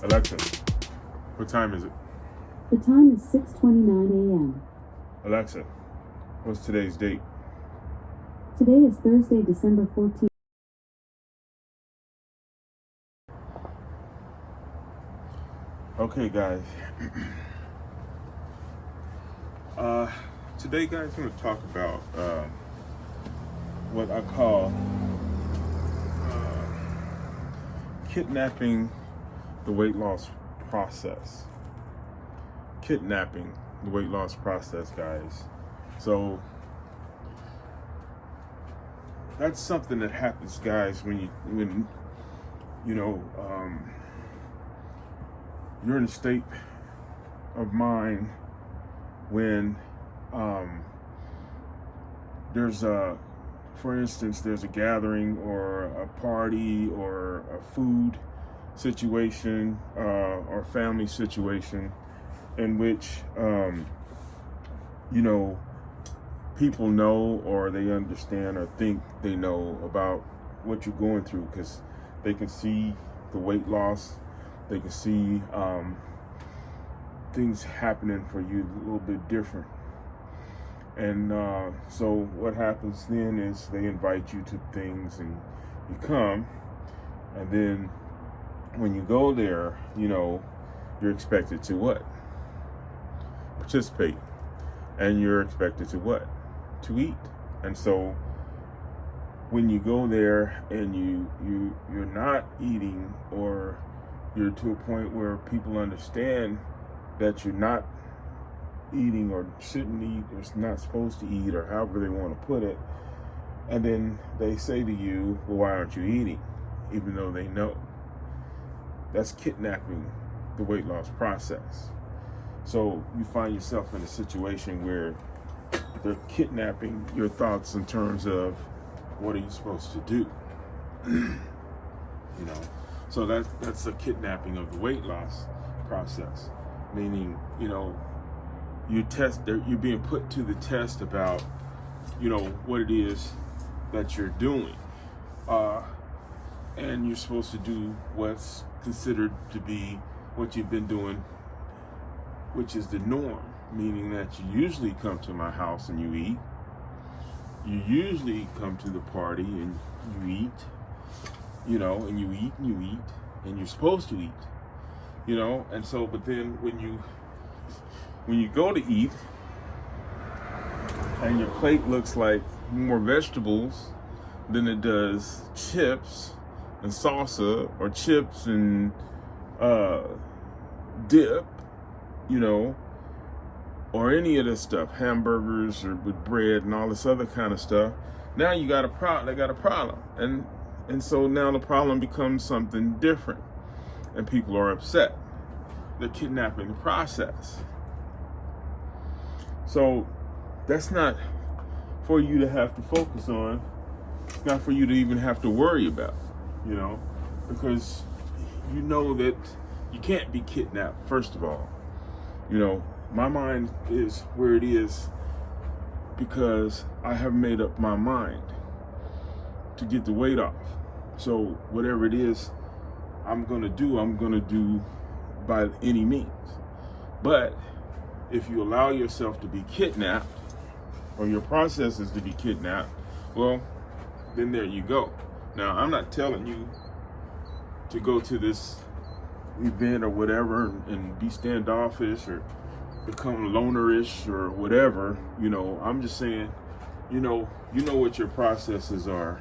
Alexa, what time is it? The time is 6:29 a.m. Alexa, what's today's date? Today is Thursday, December 14th. Okay, guys. Today, guys, I'm going to talk about what I call kidnapping the weight loss process. Kidnapping the weight loss process, guys. So that's something that happens, guys, when you're in a state of mind when for instance, there's a gathering or a party or a food situation or family situation in which people know or they understand or think they know about what you're going through, because they can see the weight loss, they can see things happening for you a little bit different. And so what happens then is they invite you to things and you come, and then when you go there, you're expected to what? Participate. And you're expected to what? To eat. And so when you go there and you're not eating, or you're to a point where people understand that you're not eating or shouldn't eat or not supposed to eat, or however they want to put it, and then they say to you, well, why aren't you eating? Even though they know. That's kidnapping the weight loss process. So you find yourself in a situation where they're kidnapping your thoughts in terms of what are you supposed to do. So that's a kidnapping of the weight loss process, meaning you're being put to the test about what it is that you're doing, and you're supposed to do what's considered to be what you've been doing, which is the norm, meaning that you usually come to my house and you eat. You usually come to the party and you eat, and you eat and you eat, and you're supposed to eat, and so, but then when you go to eat and your plate looks like more vegetables than it does chips and salsa, or chips and dip, or any of this stuff, hamburgers or with bread and all this other kind of stuff, now you got a problem. They got a problem, and so now the problem becomes something different, and people are upset. They're kidnapping the process. So that's not for you to have to focus on. It's not for you to even have to worry about, because you know that you can't be kidnapped, first of all. My mind is where it is because I have made up my mind to get the weight off. So whatever it is I'm going to do by any means. But if you allow yourself to be kidnapped, or your process is to be kidnapped, well, then there you go. Now, I'm not telling you to go to this event or whatever and be standoffish or become lonerish or whatever. I'm just saying, you know what your processes are,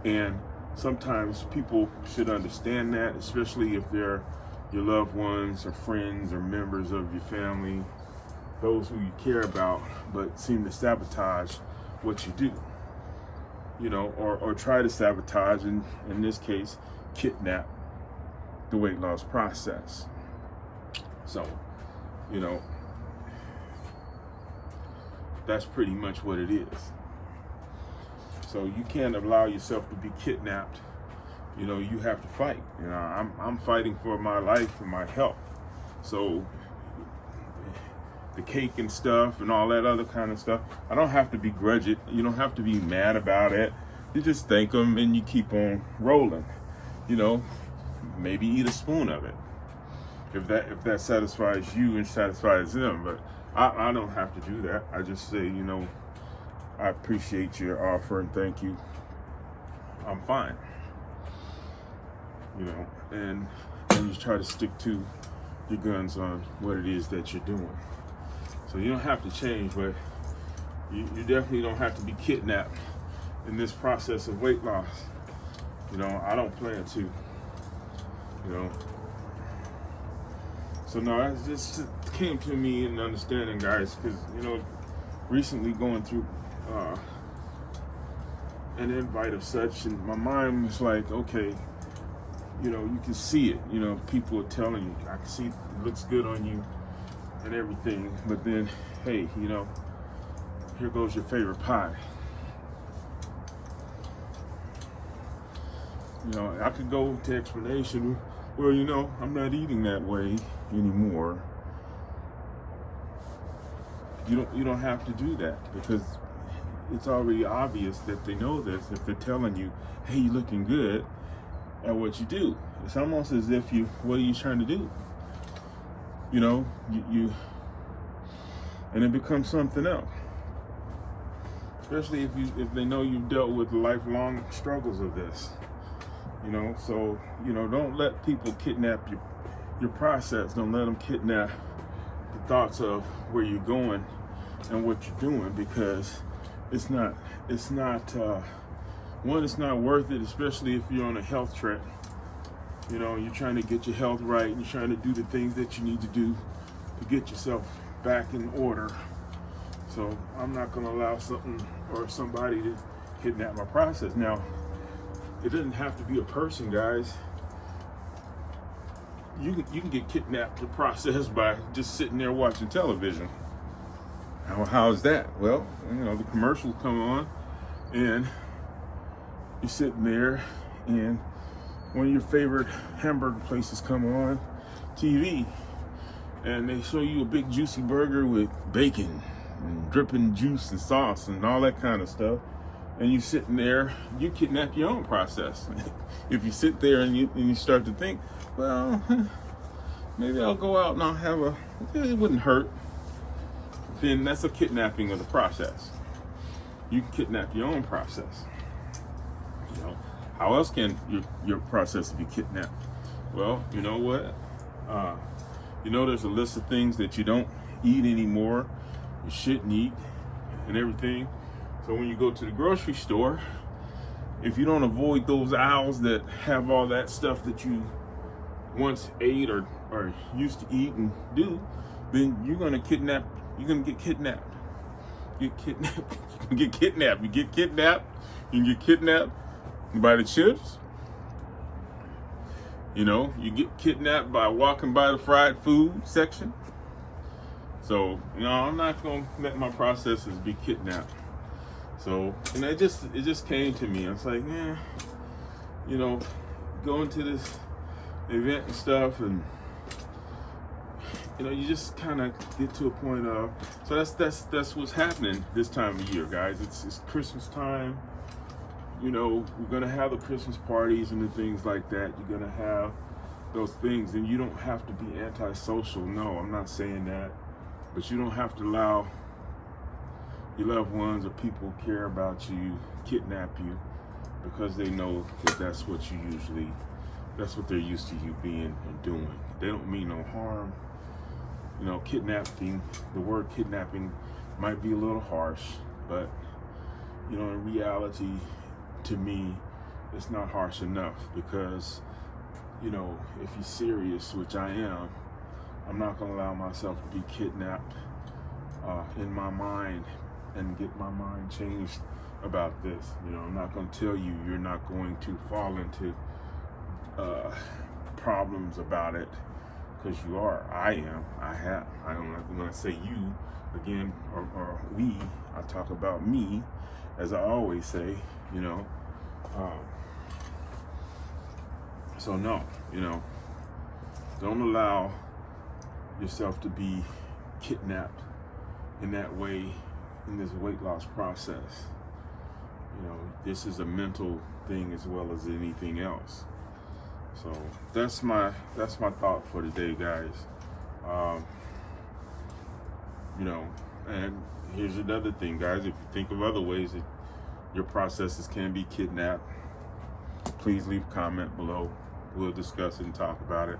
and sometimes people should understand that, especially if they're your loved ones or friends or members of your family, those who you care about, but seem to sabotage what you do, or try to sabotage, and in this case, kidnap the weight loss process. So, that's pretty much what it is. So you can't allow yourself to be kidnapped. You have to fight. I'm fighting for my life and my health. So the cake and stuff and all that other kind of stuff, I don't have to begrudge it. You don't have to be mad about it. You just thank them and you keep on rolling. Maybe eat a spoon of it. if that satisfies you and satisfies them. But I don't have to do that. I just say, I appreciate your offer and thank you. I'm fine. And you try to stick to your guns on what it is that you're doing. So you don't have to change, but you definitely don't have to be kidnapped in this process of weight loss. I don't plan to. So no, it just came to me in understanding, guys, because recently going through an invite of such, and my mind was like, okay, you can see it. People are telling you, I can see it looks good on you and everything, but then, hey, here goes your favorite pie. I could go to explanation. Well, I'm not eating that way anymore. You don't have to do that, because it's already obvious that they know this. If they're telling you, hey, you're looking good at what you do, it's almost as if what are you trying to do? You and it becomes something else. Especially if they know you've dealt with lifelong struggles of this. So don't let people kidnap your process. Don't let them kidnap the thoughts of where you're going and what you're doing, because it's not worth it, especially if you're on a health track. You're trying to get your health right, and you're trying to do the things that you need to do to get yourself back in order. So I'm not going to allow something or somebody to kidnap my process. Now, it doesn't have to be a person, guys. You can get kidnapped the process by just sitting there watching television. How's that? Well, the commercials come on, and you're sitting there, and one of your favorite hamburger places come on TV, and they show you a big juicy burger with bacon and dripping juice and sauce and all that kind of stuff. And you sitting there, you kidnap your own process. If you sit there and you start to think, well, maybe I'll go out and I'll have it wouldn't hurt. Then that's a kidnapping of the process. You can kidnap your own process. How else can your process be kidnapped? Well, you know what? There's a list of things that you don't eat anymore, you shouldn't eat, and everything. So when you go to the grocery store, if you don't avoid those aisles that have all that stuff that you once ate or used to eat and do, then you're gonna get kidnapped. You can get kidnapped. You get kidnapped by the chips. You get kidnapped by walking by the fried food section. So, I'm not gonna let my processes be kidnapped. So, it just came to me. I was like, going to this event and stuff, and you just kind of get to a point of. So that's what's happening this time of year, guys. It's Christmas time. We're gonna have the Christmas parties and the things like that. You're gonna have those things, and you don't have to be antisocial. No, I'm not saying that, but you don't have to allow your loved ones or people who care about you kidnap you, because they know that that's what they're used to you being and doing. They don't mean no harm. Kidnapping, the word kidnapping might be a little harsh, but in reality, to me, it's not harsh enough, because if you're serious, which I am, I'm not going to allow myself to be kidnapped in my mind and get my mind changed about this. I'm not going to tell you you're not going to fall into problems about it, because you are. I am. I have. I don't know when I say you again or we. I talk about me, as I always say. So no, don't allow yourself to be kidnapped in that way in this weight loss process. This is a mental thing as well as anything else. So that's my thought for today, guys. You know, and here's another thing, guys. If you think of other ways that your processes can be kidnapped, please leave a comment below. We'll discuss it and talk about it.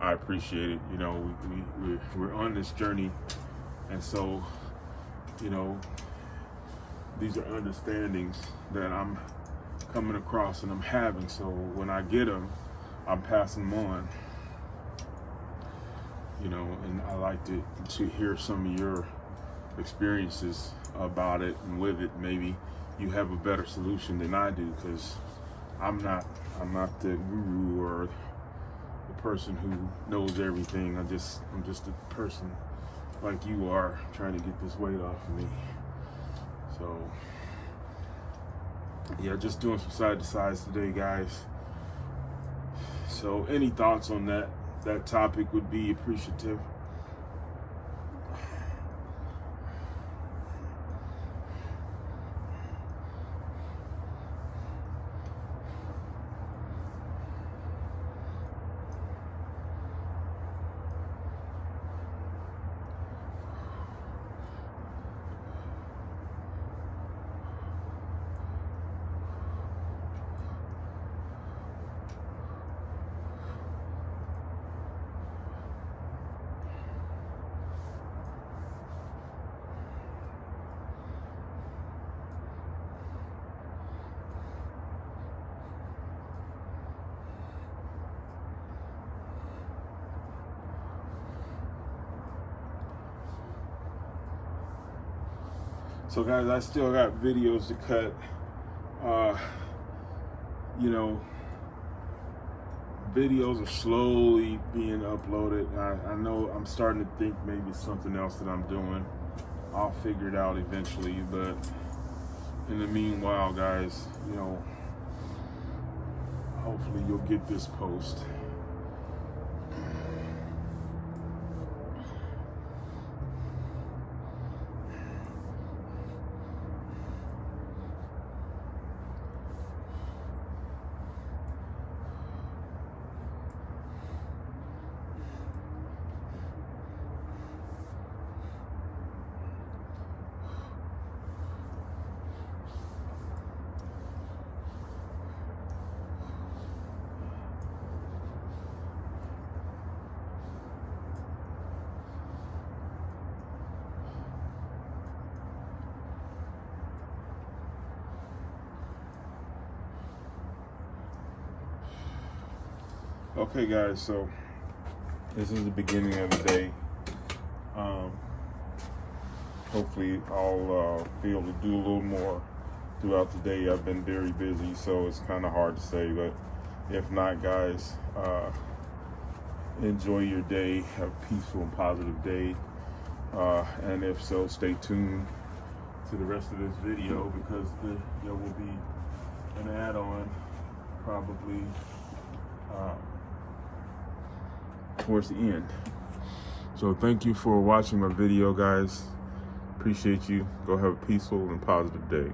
I appreciate it. You know, we're on this journey, and so, you know, these are understandings that I'm coming across and I'm having. So when I get them, I'm passing them on. You know, and I like to hear some of your experiences about it and with it. Maybe you have a better solution than I do, because I'm not the guru or the person who knows everything. I'm just a person like you are, trying to get this weight off of me. So yeah, just doing some side to sides today, guys. So any thoughts on that topic would be appreciative. So guys, I still got videos to cut. You know, videos are slowly being uploaded. I know I'm starting to think maybe something else that I'm doing. I'll figure it out eventually, but in the meanwhile, guys, you know, hopefully you'll get this post. Okay, guys, so this is the beginning of the day. Hopefully I'll be able to do a little more throughout the day. I've been very busy, so it's kind of hard to say, but if not, guys, enjoy your day. Have a peaceful and positive day. And if so, stay tuned to the rest of this video, because there will be an add-on probably towards the end. So thank you for watching my video, guys. Appreciate you. Go have a peaceful and positive day.